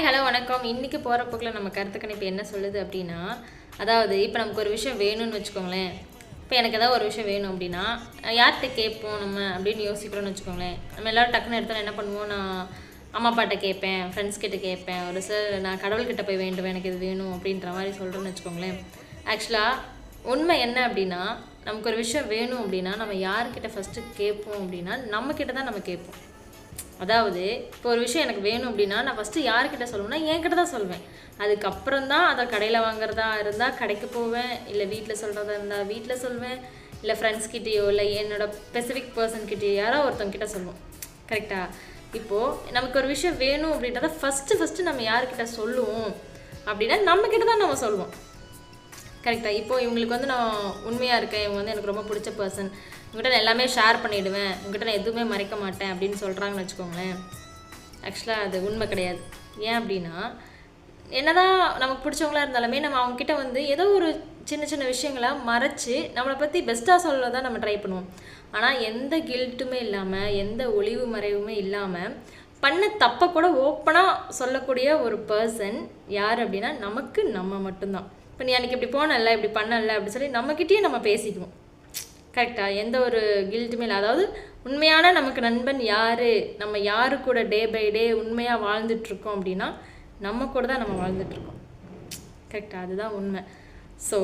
Hello வணக்கம். இன்றைக்கி போகிற போக்கில் நம்ம கருத்து கணிப்பு என்ன சொல்லுது அப்படின்னா, அதாவது இப்போ நமக்கு ஒரு விஷயம் வேணும்னு வச்சுக்கோங்களேன். இப்போ எனக்கு ஏதாவது ஒரு விஷயம் வேணும் அப்படின்னா யார்கிட்ட கேட்போம் நம்ம அப்படின்னு யோசிக்கிறோன்னு வச்சுக்கோங்களேன். நம்ம எல்லோரும் டக்குன்னு எடுத்தோம் என்ன பண்ணுவோம், நான் அம்மா அப்பாட்ட கேட்பேன், ஃப்ரெண்ட்ஸ் கிட்ட கேட்பேன், ஒரு நான் கடவுள்கிட்ட போய் வேண்டுவேன் எனக்கு இது வேணும் அப்படின்ற மாதிரி சொல்கிறோன்னு வச்சுக்கோங்களேன். ஆக்சுவலாக உண்மை என்ன அப்படின்னா, நமக்கு ஒரு விஷயம் வேணும் அப்படின்னா நம்ம யார்கிட்ட ஃபஸ்ட்டு கேட்போம் அப்படின்னா நம்மக்கிட்ட தான் நம்ம கேட்போம். அதாவது இப்போ ஒரு விஷயம் எனக்கு வேணும் அப்படின்னா நான் ஃபஸ்ட்டு யார்கிட்ட சொல்லுவேன்னா என்கிட்ட தான் சொல்வேன். அதுக்கப்புறம் தான் அதை கடையில் வாங்குறதா இருந்தால் கடைக்கு போவேன், இல்லை வீட்டில் சொல்கிறதா இருந்தால் வீட்டில் சொல்வேன், இல்லை ஃப்ரெண்ட்ஸ்கிட்டேயோ இல்லை என்னோடய ஸ்பெசிஃபிக் பர்சன்கிட்டயோ யாரோ ஒருத்தவங்கிட்ட சொல்லுவோம். கரெக்டாக? இப்போது நமக்கு ஒரு விஷயம் வேணும் அப்படின்றத ஃபஸ்ட்டு நம்ம யார்கிட்ட சொல்லுவோம் அப்படின்னா நம்மக்கிட்ட தான் நம்ம சொல்லுவோம். கரெக்டாக? இப்போது இவங்களுக்கு நான் உண்மையாக இருக்கேன், இவங்க எனக்கு ரொம்ப பிடிச்ச பர்சன், உங்கள்கிட்ட நான் எல்லாமே ஷேர் பண்ணிவிடுவேன், உங்கள்கிட்ட நான் எதுவுமே மறைக்க மாட்டேன் அப்படின்னு சொல்கிறாங்கன்னு வச்சுக்கோங்களேன். ஆக்சுவலாக அது உண்மை கிடையாது. ஏன் அப்படின்னா, என்னதான் நமக்கு பிடிச்சவங்களா இருந்தாலுமே நம்ம அவங்கக்கிட்ட ஏதோ ஒரு சின்ன சின்ன விஷயங்களை மறைச்சி நம்மளை பற்றி பெஸ்ட்டாக சொல்ல தான் நம்ம ட்ரை பண்ணுவோம். ஆனால் எந்த கில்ட்டுமே இல்லாமல், எந்த ஒளிவு மறைவுமே இல்லாமல் பண்ண தப்பை கூட ஓப்பனாக சொல்லக்கூடிய ஒரு பர்சன் யார் அப்படின்னா நமக்கு நம்ம மட்டும்தான். இப்போ நீ அன்றைக்கி இப்படி போனல, இப்படி பண்ணல அப்படி சொல்லி நம்மக்கிட்டேயே நம்ம பேசிக்குவோம். கரெக்டாக? எந்த ஒரு கில்ட்டுமே இல்லை. அதாவது உண்மையான நமக்கு நண்பன் யார், நம்ம யாரு கூட டே பை டே உண்மையாக வாழ்ந்துட்டுருக்கோம் அப்படின்னா நம்ம கூட தான் நம்ம வாழ்ந்துட்டுருக்கோம். கரெக்டாக? அதுதான் உண்மை. ஸோ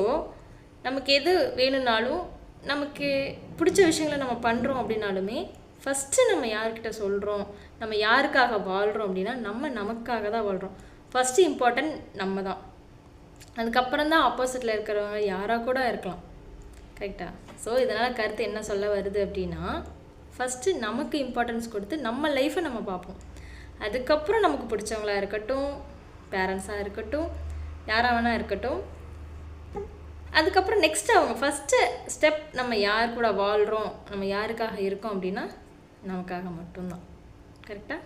நமக்கு எது வேணும்னாலும், நமக்கு பிடிச்ச விஷயங்களை நம்ம பண்ணுறோம் அப்படின்னாலுமே ஃபஸ்ட்டு நம்ம யார்கிட்ட சொல்கிறோம், நம்ம யாருக்காக வாழ்கிறோம் அப்படின்னா நமக்காக தான் வாழ்கிறோம். ஃபஸ்ட்டு இம்பார்ட்டன்ட் நம்ம தான். அதுக்கப்புறம் தான் ஆப்போசிட்டில் இருக்கிறவங்க யாராக கூட இருக்கலாம். கரெக்டாக? ஸோ இதனால் கருத்து என்ன சொல்ல வருது அப்படின்னா, ஃபஸ்ட்டு நமக்கு இம்பார்ட்டன்ஸ் கொடுத்து நம்ம லைஃப்பை நம்ம பார்ப்போம். அதுக்கப்புறம் நமக்கு பிடிச்சவங்களா இருக்கட்டும், பேரண்ட்ஸாக இருக்கட்டும், யாராக வேணா இருக்கட்டும், அதுக்கப்புறம் நெக்ஸ்ட்டு அவங்க ஃபஸ்ட்டு ஸ்டெப் நம்ம யார் கூட வாழ்கிறோம், நம்ம யாருக்காக இருக்கோம் அப்படின்னா நமக்காக மட்டும்தான். கரெக்டாக?